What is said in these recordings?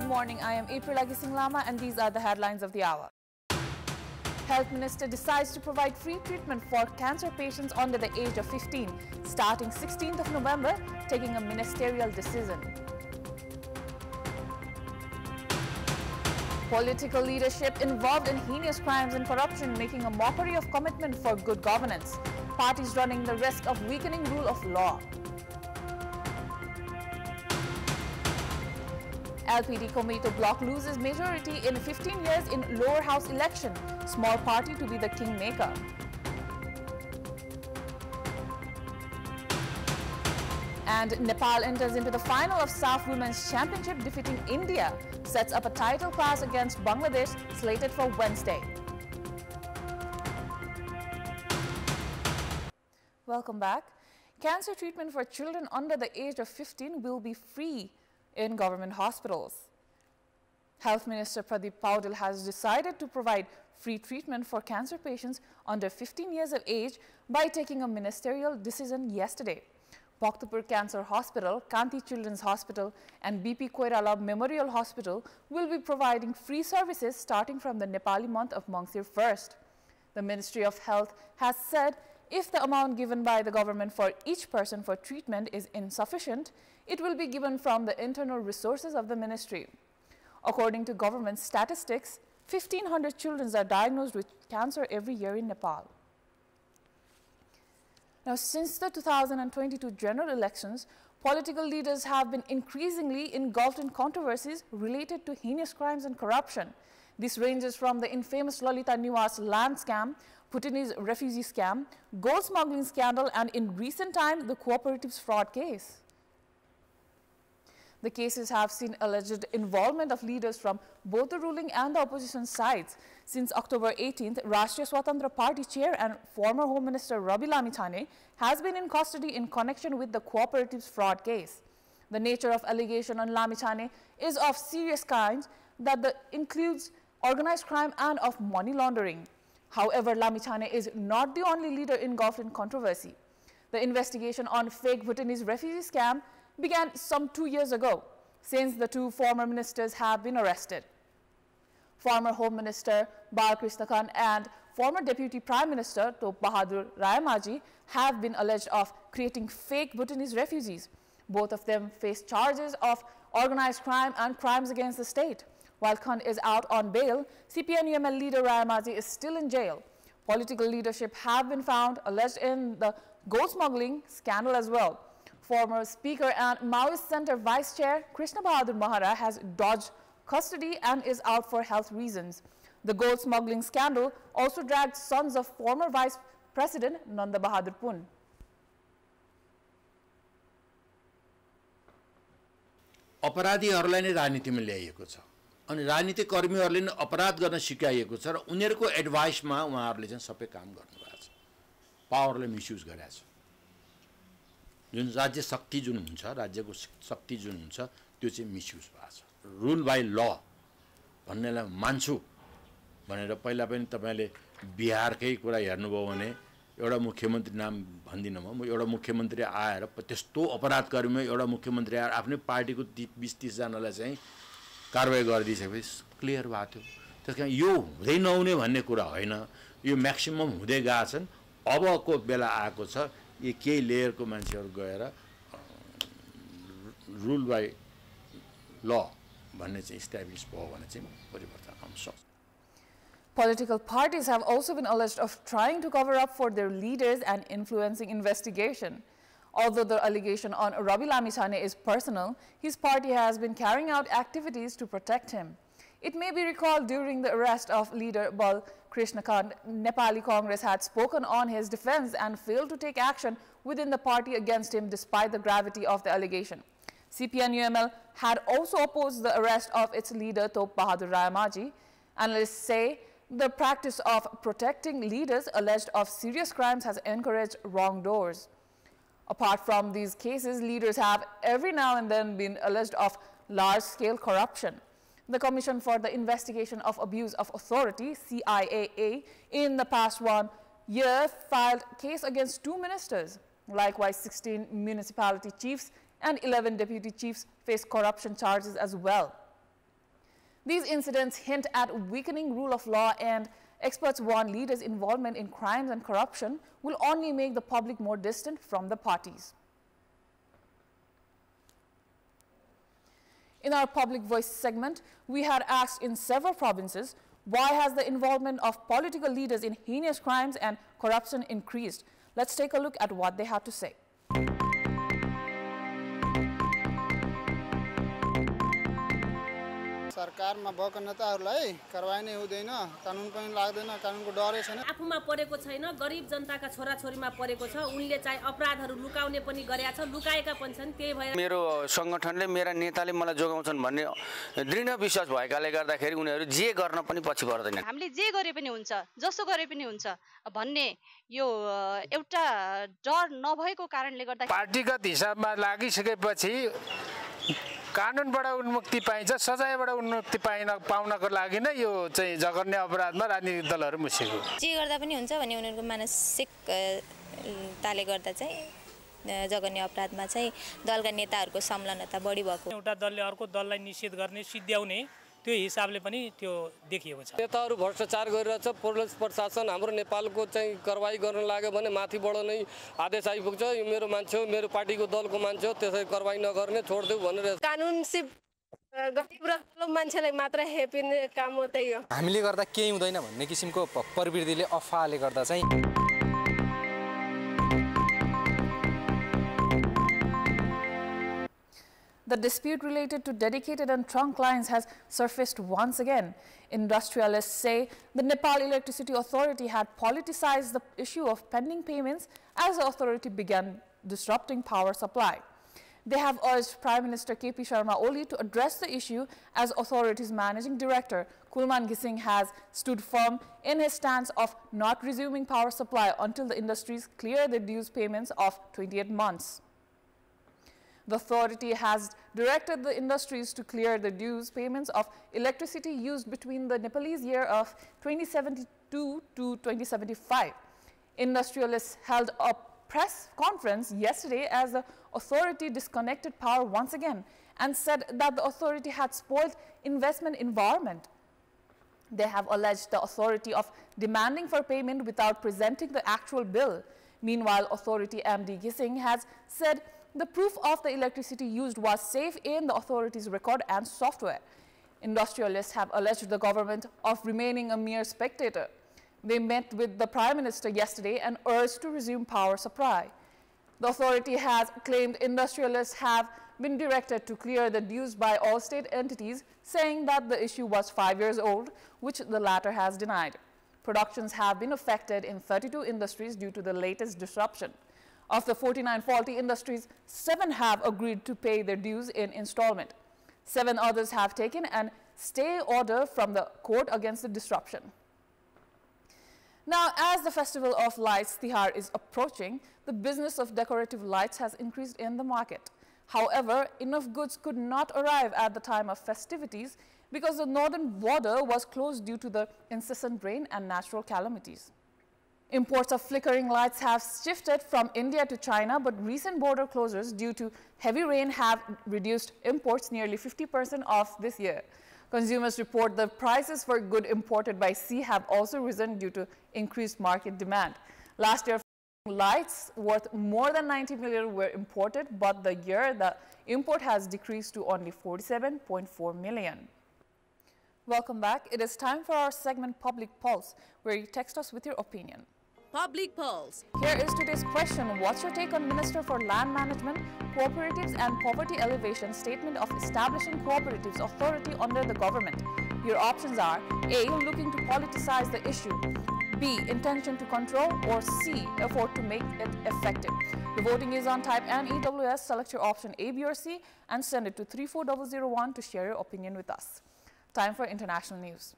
morning, I am Aprila Ghising Lama and these are the headlines of the hour. Health Minister decides to provide free treatment for cancer patients under the age of 15, starting 16th of November, taking a ministerial decision. Political leadership involved in heinous crimes and corruption making a mockery of commitment for good governance. Parties running the risk of weakening rule of law. LPD Komito bloc loses majority in 15 years in lower house election. Small party to be the kingmaker. And Nepal enters into the final of SAF Women's Championship, defeating India. Sets up a title clash against Bangladesh, slated for Wednesday. Welcome back. Cancer treatment for children under the age of 15 will be free in government hospitals. Health Minister Pradeep Paudel has decided to provide free treatment for cancer patients under 15 years of age by taking a ministerial decision yesterday. Bhaktapur Cancer Hospital, Kanti Children's Hospital and BP Koirala Memorial Hospital will be providing free services starting from the Nepali month of Mangsir 1st. The Ministry of Health has said if the amount given by the government for each person for treatment is insufficient, it will be given from the internal resources of the ministry. According to government statistics, 1,500 children are diagnosed with cancer every year in Nepal. Now, since the 2022 general elections, political leaders have been increasingly engulfed in controversies related to heinous crimes and corruption. This ranges from the infamous Lalita Niwas land scam, Bhutanese refugee scam, gold smuggling scandal, and in recent time, the cooperatives fraud case. The cases have seen alleged involvement of leaders from both the ruling and the opposition sides. Since October 18th, Rashtriya Swatantra Party chair and former Home Minister Rabi Lamithane has been in custody in connection with the cooperatives fraud case. The nature of allegation on Lamithane is of serious kind that includes organized crime and of money laundering. However, Lamithane is not the only leader engulfed in controversy. The investigation on fake Bhutanese refugee scam began some 2 years ago, since the two former ministers have been arrested. Former Home Minister Balkrishna Khan and former Deputy Prime Minister Top Bahadur Rayamaji have been alleged of creating fake Bhutanese refugees. Both of them face charges of organized crime and crimes against the state. While Khan is out on bail, CPN-UML leader Rayamaji is still in jail. Political leadership have been found alleged in the gold smuggling scandal as well. Former Speaker and Maoist Center Vice Chair Krishna Bahadur Mahara has dodged custody and is out for health reasons. The gold smuggling scandal also dragged sons of former Vice President Nanda Bahadur Pun. अपराधीहरूलाई नै राजनीतिमा ल्याइएको छ अनि राजनीतिक कर्मीहरूले नै अपराध गर्न सिकाइएको छ र उनीहरूको एडभाइसमा उहाँहरूले चाहिँ सबै काम गर्नुभएको छ पावरले मिसयुज गरेको छ जुन राज्य शक्ति जुन हुन्छ राज्यको शक्ति जुन हुन्छ त्यो चाहिँ मिसयुज भएको छ रुल बाइ ल भन्नेलाई मान्छु भनेर पहिला पनि तपाईले बिहारकै कुरा हेर्नुभयो भने एउटा मुख्यमन्त्री नाम भन्दिनँ म एउटा मुख्यमन्त्री आएर त्यस्तो अपराधकर्मीमा एउटा मुख्यमन्त्री आएर आफ्नै पार्टीको 20-30 जनालाई चाहिँ कारबाही गरिदिएपछि क्लियर भएको थियो त्यसकारण यो हुँदै नहुने भन्ने कुरा होइन यो म्याक्सिमम हुँदै गएछन् अबको बेला आएको छ यो केही लेयरको मान्छेहरु गएर रुल बाइ ल भन्ने चाहिँ एस्टाब्लिश भयो भने चाहिँ परिवर्तन आउन सक्छ. Political parties have also been alleged of trying to cover up for their leaders and influencing investigation. Although the allegation on Rabi Lamithane is personal, his party has been carrying out activities to protect him. It may be recalled during the arrest of leader Bal Krishna Khan, Nepali Congress had spoken on his defense and failed to take action within the party against him despite the gravity of the allegation. CPN-UML had also opposed the arrest of its leader Top Bahadur Rayamaji. Analysts say the practice of protecting leaders alleged of serious crimes has encouraged wrongdoers. Apart from these cases, leaders have every now and then been alleged of large-scale corruption. The Commission for the Investigation of Abuse of Authority, CIAA, in the past 1 year filed case against 2 ministers. Likewise, 16 municipality chiefs and 11 deputy chiefs face corruption charges as well. These incidents hint at weakening rule of law, and experts warn leaders' involvement in crimes and corruption will only make the public more distant from the parties. In our Public Voice segment, we had asked in several provinces, why has the involvement of political leaders in heinous crimes and corruption increased? Let's take a look at what they had to say. सरकारमा भएको नेताहरूलाई कारबाही नै हुँदैन, कानुन पनि लाग्दैन, कानुनको डरै छैन। आफूमा परेको छैन, गरिब जनताका छोराछोरीमा परेको छ, उनले चाहिँ अपराधहरू लुकाउने पनि गरेका छ, लुकाएका पनि छन्। त्यही भएर मेरो संगठनले मेरा नेताले मलाई जोगाउँछन् भन्ने दृढ विश्वास भएकाले गर्दाखेरि उनीहरू जे गर्न पनि पछि पर्दैन। हामीले जे गरे पनि हुन्छ, जसो गरे पनि हुन्छ भन्ने यो एउटा डर नभएको कारणले गर्दा पार्टीगत हिसाबमा लागिसकेपछि कानुनबाट उन्मुक्ति पाइन्छ, सजायबाट उन्मुक्ति पाउनको लागि नै यो चाहिँ जघन्य अपराधमा राजनीतिक दलहरू मुसेको। जे गर्दा पनि हुन्छ भन्ने उनीहरूको मानसिकताले गर्दा चाहिँ जघन्य अपराधमा चाहिँ दलका नेताहरूको संलग्नता बढी भएको। एउटा दलले अर्को दललाई निषेध गर्ने, सिद्ध्याउने त्यो हिसाबले पनि त्यो देखिएको छ। नेताहरू भ्रष्टाचार गरिरहेछ, पुलिस प्रशासन हाम्रो नेपालको चाहिँ कारबाही गर्न लाग्यो भने माथिबाट नै आदेश आइपुग्छ, यो मेरो मान्छे हो, मेरो पार्टीको दलको मान्छे हो, त्यसै कारबाही नगर्ने छोड्देऊ भनेर। कानुन सिप गतिपुरा मान्छेलाई मात्र हेपिने काम हो त्यही हो। हामीले गर्दा केही हुँदैन भन्ने किसिमको प्रवृत्तिले अफवाहले गर्दा चाहिँ The dispute related to dedicated and trunk lines has surfaced once again. Industrialists say the Nepal Electricity Authority had politicized the issue of pending payments as the authority began disrupting power supply. They have urged Prime Minister KP Sharma Oli to address the issue, as authority's managing director Kulman Ghising has stood firm in his stance of not resuming power supply until the industries clear their dues payments of 28 months. The authority has directed the industries to clear the dues payments of electricity used between the Nepalese year of 2072 to 2075. Industrialists held a press conference yesterday as the authority disconnected power once again and said that the authority had spoiled investment environment. They have alleged the authority of demanding for payment without presenting the actual bill. Meanwhile, authority MD Ghising has said the proof of the electricity used was safe in the authority's record and software. Industrialists have alleged the government of remaining a mere spectator. They met with the Prime Minister yesterday and urged to resume power supply. The authority has claimed industrialists have been directed to clear the dues by all state entities, saying that the issue was 5 years old, which the latter has denied. Productions have been affected in 32 industries due to the latest disruption. Of the 49 faulty industries, 7 have agreed to pay their dues in installment. 7 others have taken an stay order from the court against the disruption. Now, as the Festival of Lights, Tihar, is approaching, the business of decorative lights has increased in the market. However, enough goods could not arrive at the time of festivities because the northern border was closed due to the incessant rain and natural calamities. Imports of flickering lights have shifted from India to China, but recent border closures due to heavy rain have reduced imports nearly 50% of this year. Consumers report the prices for goods imported by sea have also risen due to increased market demand. Last year, lights worth more than 90 million were imported, but the year the import has decreased to only 47.4 million. Welcome back. It is time for our segment Public Pulse, where you text us with your opinion. Public Pulse. Here is today's question. What's your take on Minister for Land Management, Cooperatives and Poverty Alleviation statement of establishing cooperatives authority under the government? Your options are A, looking to politicize the issue, B, intention to control, or C, effort to make it effective. The voting is on. Type and EWS, select your option A, B or C and send it to 34001 to share your opinion with us. Time for international news.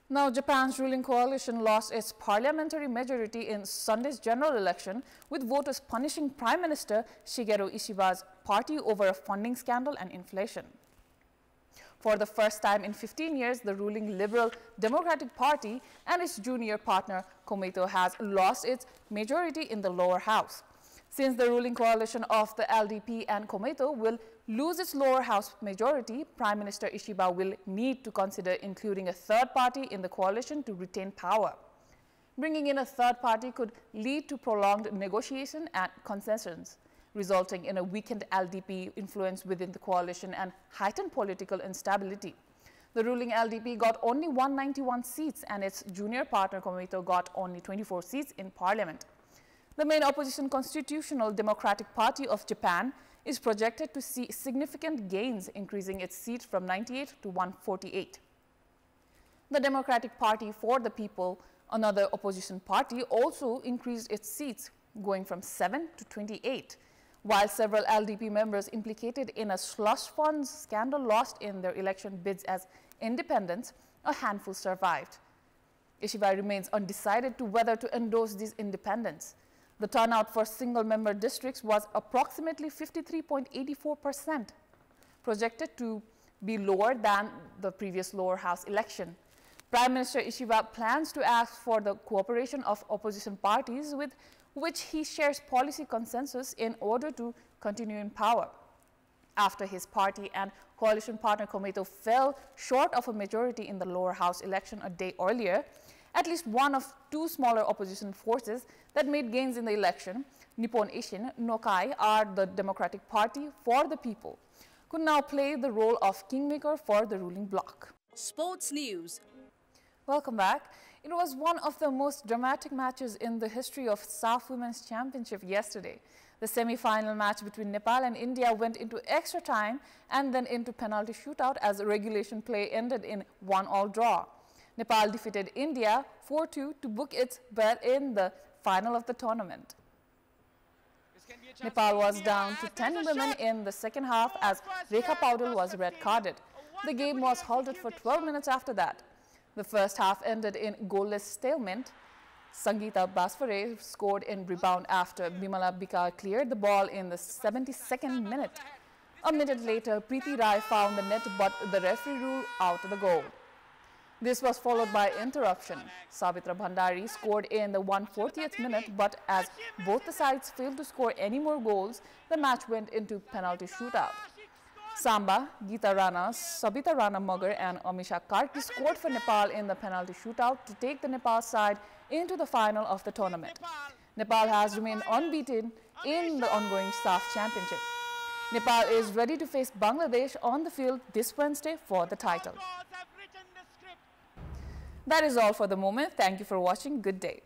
Now, Japan's ruling coalition lost its parliamentary majority in Sunday's general election, with voters punishing Prime Minister Shigeru Ishiba's party over a funding scandal and inflation. For the first time in 15 years, the ruling Liberal Democratic Party and its junior partner Komeito has lost its majority in the lower house. Since the ruling coalition of the LDP and Komeito will lose its lower house majority, Prime Minister Ishiba will need to consider including a third party in the coalition to retain power. Bringing in a third party could lead to prolonged negotiation and concessions, resulting in a weakened LDP influence within the coalition and heightened political instability. The ruling LDP got only 191 seats and its junior partner Komeito got only 24 seats in parliament. The main opposition Constitutional Democratic Party of Japan is projected to see significant gains, increasing its seats from 98 to 148. The Democratic Party for the People, another opposition party, also increased its seats, going from 7 to 28, while several LDP members implicated in a slush funds scandal lost in their election bids as independents, a handful survived. Ishiba remains undecided to whether to endorse these independents. The turnout for single-member districts was approximately 53.84%, projected to be lower than the previous lower house election. Prime Minister Ishiba plans to ask for the cooperation of opposition parties with which he shares policy consensus in order to continue in power. After his party and coalition partner Komeito fell short of a majority in the lower house election a day earlier, at least one of two smaller opposition forces that made gains in the election, Nippon Ishin Nokai, are the Democratic Party for the People, could now play the role of kingmaker for the ruling bloc. Sports News. Welcome back. It was one of the most dramatic matches in the history of SAF Women's Championship yesterday. The semi-final match between Nepal and India went into extra time and then into penalty shootout as regulation play ended in 1-all draw. Nepal defeated India 4-2 to book its berth in the final of the tournament. Nepal was down to 10 women in the second half as Rekha Paudel was red-carded. The game was halted for 12 minutes after that. The first half ended in goalless stalemate. Sangeeta Basfare scored in rebound after Bimala Bika cleared the ball in the 72nd minute. A minute later, Preeti Rai found the net, but the referee ruled out the goal. This was followed by interruption. Savitra Bhandari scored in the 140th minute, but as both the sides failed to score any more goals, the match went into penalty shootout. Samba, Geeta Rana, Sabita Rana Magar and Amisha Karki scored for Nepal in the penalty shootout to take the Nepal side into the final of the tournament. Nepal has remained unbeaten in the ongoing SAF Championship. Nepal is ready to face Bangladesh on the field this Wednesday for the title. That is all for the moment. Thank you for watching. Good day.